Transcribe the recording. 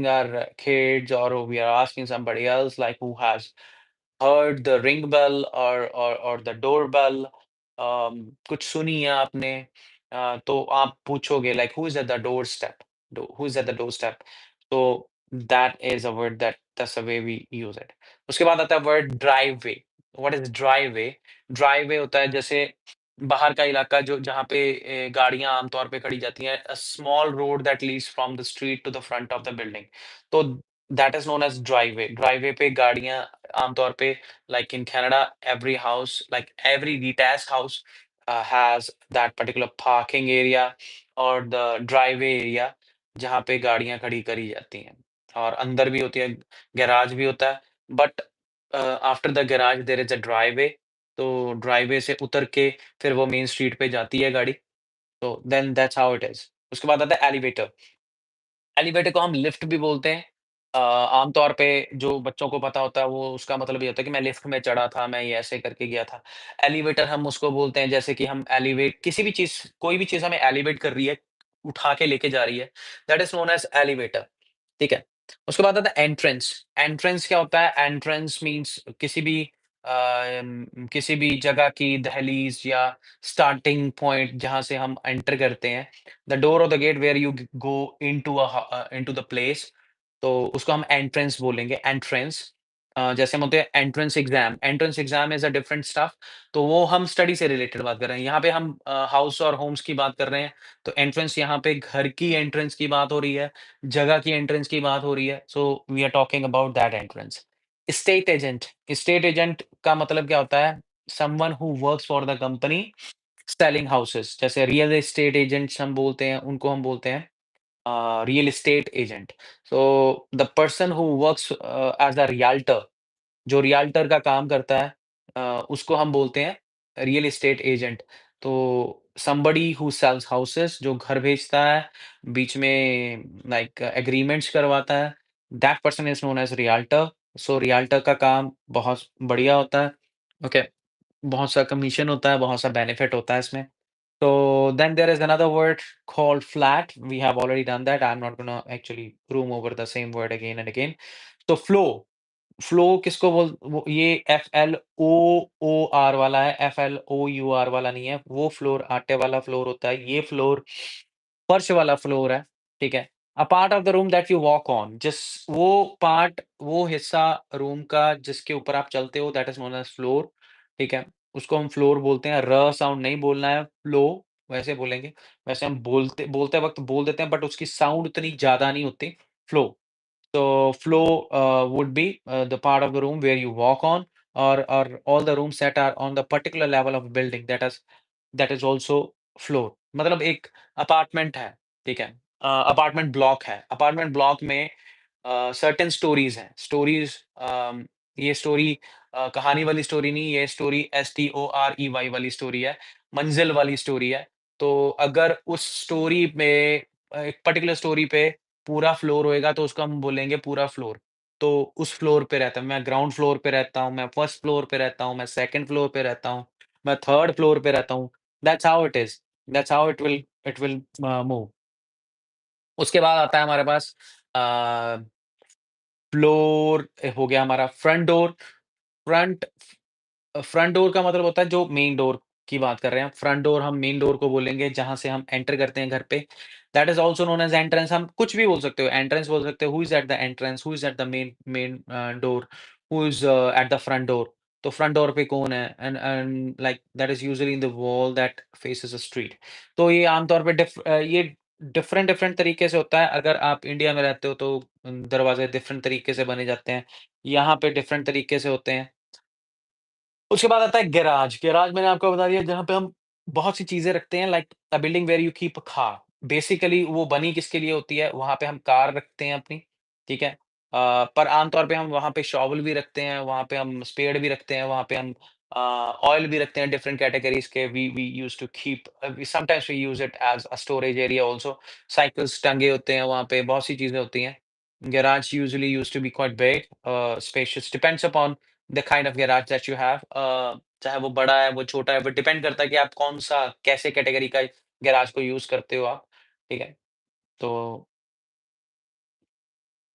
our kids or we are asking somebody else like who has heard the ring bell or the doorbell कुछ सुनी है आपने तो आप पूछोगे like who is at the doorstep who is at the doorstep so that is a word that's the way we use it उसके बाद आता है word driveway what is driveway driveway होता है जैसे बाहर का इलाका जो जहाँ पे गाड़ियां आमतौर पे खड़ी जाती हैं a small road that leads from the street to the front of the building तो that is known as driveway driveway पे गाड़ियां आमतौर पे like in Canada, every house, like every detached house, has that particular parking area or the driveway area जहाँ पे गाड़ियाँ खड़ी करी जाती हैं और अंदर भी होती है, गैराज भी होता है but after the garage there is a driveway तो ड्राइवे से उतर के फिर वो मेन स्ट्रीट पे जाती है गाड़ी तो then that's how it is उसके बाद आता है एलिवेटर एलिवेटर को हम लिफ्ट भी बोलते हैं। आमतौर पे जो बच्चों को पता होता है वो उसका मतलब ये होता है कि मैं लिफ्ट में चढ़ा था, मैं ये ऐसे करके गया था। एलिवेटर हम उसको बोलते हैं जैसे कि हम एलिवेट किसी भी चीज़ कोई भी चीज़ हमें एलिवेट कर रही है, उठा के लेके जा रही है, that is known as elevator, ठीक है? उसके बाद आता है एंट्रेंस। एंट्रेंस क्या होता है? एंट्रेंस मीन्स किसी भी जगह की दहलीज़ या स्टार्टिंग पॉइंट जहाँ से हम एंटर करते हैं। द डोर और the gate where you go into the place तो उसको हम एंट्रेंस बोलेंगे एंट्रेंस जैसे हम होते हैं entrance exam is a different stuff तो वो हम स्टडी से रिलेटेड बात कर रहे हैं यहाँ पे हम हाउस और होम्स की बात कर रहे हैं तो एंट्रेंस यहाँ पे घर की एंट्रेंस की बात हो रही है जगह की एंट्रेंस की बात हो रही है so we are talking about that entrance state agent का मतलब क्या होता है someone who works for the company selling houses जैसे रियल एस्टेट एजेंट्स हम बोलते हैं उनको हम बोलते हैं real estate agent so the person who works as a realtor जो रियल्टर का काम करता है उसको हम बोलते हैं रियल एस्टेट एजेंट तो समबडी हु सेल्स हाउसेस जो घर बेचता है बीच में लाइक एग्रीमेंट्स करवाता है that person is known as realtor so realtor का काम बहुत बढ़िया होता है ओके बहुत सा कमीशन होता है बहुत सा बेनिफिट होता है इसमें So then there is another word called flat. We have already done that. I'm not gonna actually room over the same word again and again. So flow. Flow किसको ये F L O O R वाला है F L O U R वाला नहीं है वो floor आटे वाला फ्लोर होता है ये फ्लोर फर्श वाला फ्लोर है ठीक है a part of the room that you walk on जिस वो पार्ट वो हिस्सा रूम का जिसके ऊपर आप चलते हो that is known as floor ठीक है उसको हम फ्लोर बोलते हैं र साउंड नहीं बोलना है फ्लो वैसे बोलेंगे वैसे हम बोलते बोलते वक्त बोल देते हैं बट उसकी साउंड उतनी ज्यादा नहीं होती flow So flow would be the part of the room where you walk on, or all the rooms that are on the particular level of building that is also floor. मतलब एक apartment है, ठीक है? Apartment block है। Apartment block में certain stories हैं। Stories ये story कहानी वाली स्टोरी नहीं, ये स्टोरी STOREY वाली स्टोरी है, मंज़िल वाली स्टोरी है। तो अगर उस स्टोरी में एक पर्टिकुलर स्टोरी पे पूरा फ्लोर होएगा तो उसको हम बोलेंगे पूरा फ्लोर। तो उस फ्लोर पे रहता है, मैं ग्राउंड फ्लोर पे रहता हूँ, मैं फर्स्ट फ्लोर पे रहता हूँ, मैं सेकंड फ्लोर पे रहता हूँ, मैं थर्ड फ्लोर पे रहता हूँ। That's how it is, that's how it will move. उसके बाद आता है हमारे पास अ, फ्लोर हो गया हमारा front door, front front door का मतलब होता है जो मेन डोर की बात कर रहे हैं। फ्रंट डोर हम मेन डोर को बोलेंगे जहाँ से हम एंटर करते हैं घर पे। That is also known as entrance हम कुछ भी बोल सकते हो, एंट्रेंस बोल सकते हो, who is at the entrance, who is at the main door, who is at the front door. तो फ्रंट डोर पे कौन है? And like that is usually in the wall that faces a street. तो ये आमतौर पे ये different different तरीके से होता है। अगर आप इंडिया में रहते हो तो दरवाज़े डिफरेंट तरीके से बने जाते हैं। यहाँ पे डिफरेंट तरीके से होते हैं। उसके बाद आता है गैराज। गैराज मैंने आपको बता दिया जहाँ पे हम बहुत सी चीज़ें रखते हैं like a building where you keep a car. Basically वो बनी किसके लिए होती है? वहाँ पे हम कार रखते हैं अपनी, ठीक है? पर आम तौर पे हम वहाँ पे शॉवेल भी रखते हैं, वहाँ पे हम स्पेड भी रखते हैं, वहाँ पे हम ऑयल भी रखते हैं डिफरेंट कैटेगरीज़ के। We used to keep sometimes we use it as a storage area also. Cycles टंगे होते हैं वहाँ पे, बहुत सी चीज़ें होती हैं। Garage usually used to be quite big spacious depends upon the kind of garage that you have चाहे वो बड़ा है, वो छोटा है, वो डिपेंड करता है कि आप कौन-सा कैसे कैटेगरी का गैराज को यूज़ करते हो आप, ठीक है? तो